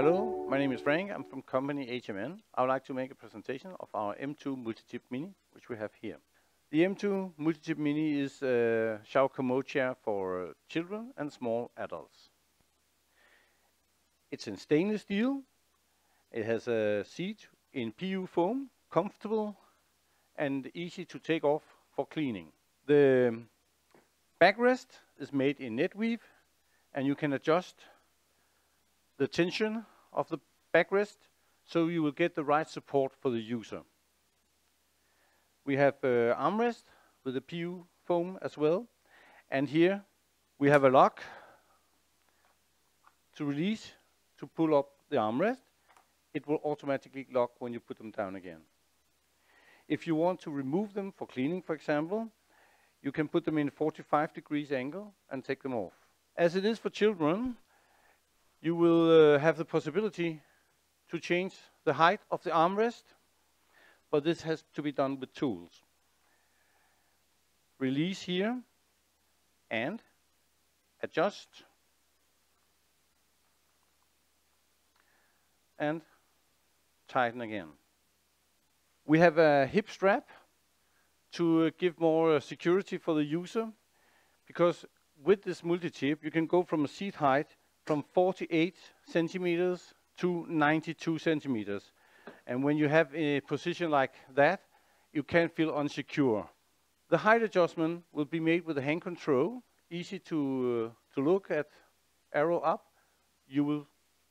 Hello, my name is Frank. I'm from company HMN. I would like to make a presentation of our M2 Multi-Tip Mini, which we have here. The M2 Multi-Tip Mini is a shower commode chair for children and small adults. It's in stainless steel. It has a seat in PU foam, comfortable and easy to take off for cleaning. The backrest is made in net weave, and you can adjust the tension of the backrest so you will get the right support for the user. We have armrest with the PU foam as well, and here we have a lock to release to pull up the armrest. It will automatically lock when you put them down again. If you want to remove them for cleaning, for example, you can put them in 45 degrees angle and take them off. As it is for children, you will have the possibility to change the height of the armrest, but this has to be done with tools. Release here and adjust and tighten again. We have a hip strap to give more security for the user, because with this multi-tip you can go from a seat height from 48 centimeters to 92 centimeters. And when you have a position like that, you can feel unsecure. The height adjustment will be made with a hand control, easy to look at, arrow up. You will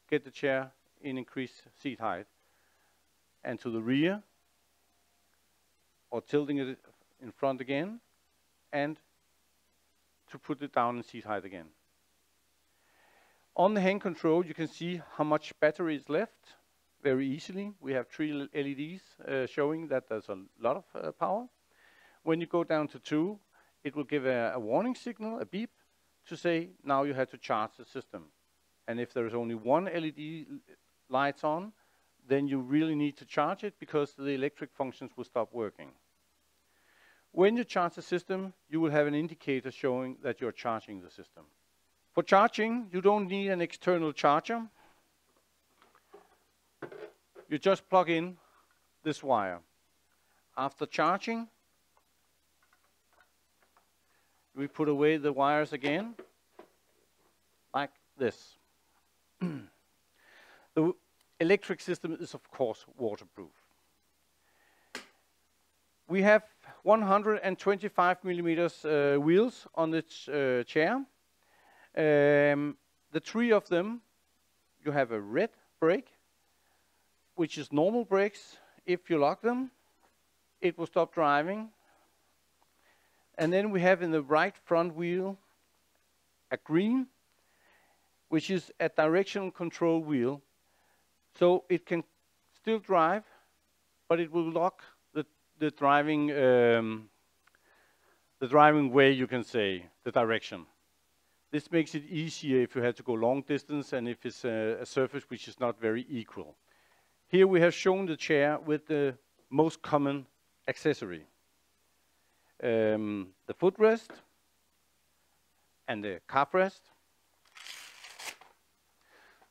get the chair in increased seat height. And to the rear, or tilting it in front again, and to put it down in seat height again. On the hand control, you can see how much battery is left very easily. We have 3 LEDs showing that there's a lot of power. When you go down to 2, it will give a warning signal, a beep, to say now you have to charge the system. And if there is only 1 LED lights on, then you really need to charge it, because the electric functions will stop working. When you charge the system, you will have an indicator showing that you're charging the system. For charging, you don't need an external charger. You just plug in this wire. After charging, we put away the wires again, like this. The electric system is, of course, waterproof. We have 125 millimeters wheels on this chair. The 3 of them, you have a red brake, which is normal brakes. If you lock them, it will stop driving. And then we have in the right front wheel a green, which is a directional control wheel. So it can still drive, but it will lock the driving way, you can say, the direction. This makes it easier if you have to go long distance and if it's a surface which is not very equal. Here we have shown the chair with the most common accessory. The footrest and the calf rest.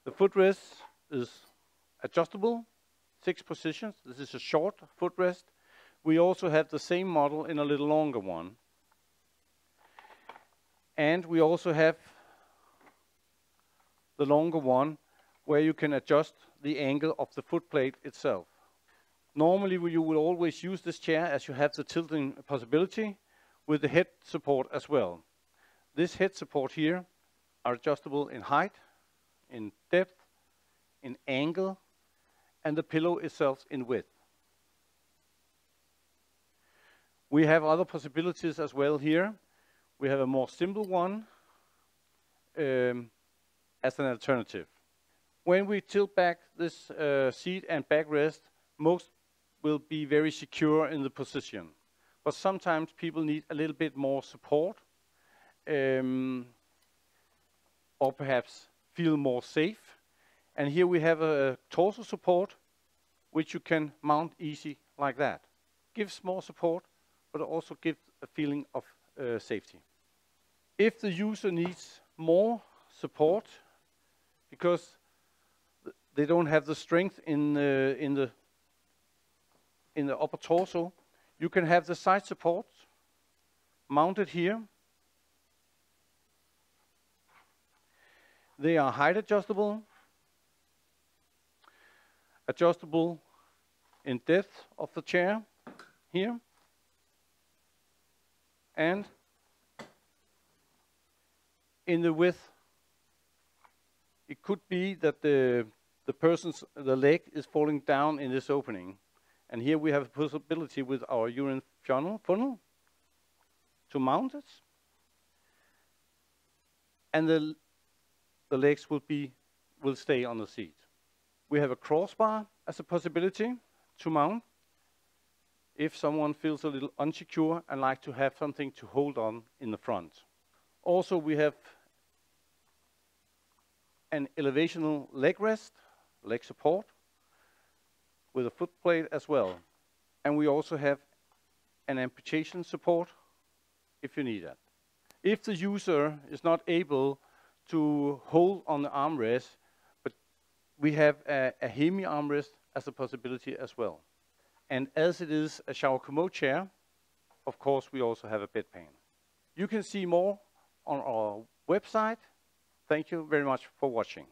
The footrest is adjustable, 6 positions. This is a short footrest. We also have the same model in a little longer one. And we also have the longer one where you can adjust the angle of the footplate itself. Normally you will always use this chair as you have the tilting possibility with the head support as well. This head support here are adjustable in height, in depth, in angle, and the pillow itself in width. We have other possibilities as well here. We have a more simple one as an alternative. When we tilt back this seat and backrest, most will be very secure in the position. But sometimes people need a little bit more support, or perhaps feel more safe. And here we have a torso support, which you can mount easy like that. Gives more support, but also gives a feeling of safety. If the user needs more support, because they don't have the strength in the upper torso. You can have the side support mounted here. They are height adjustable in depth of the chair here, and in the width. It could be that the leg is falling down in this opening, and here we have a possibility with our urine funnel to mount it, and the legs will stay on the seat. We have a crossbar as a possibility to mount if someone feels a little unsecure and like to have something to hold on in the front. Also, we have an elevational leg rest, leg support, with a foot plate as well. And we also have an amputation support if you need that. If the user is not able to hold on the armrest, but we have a hemi armrest as a possibility as well. And as it is a shower commode chair, of course, we also have a bedpan. You can see more on our website. Thank you very much for watching.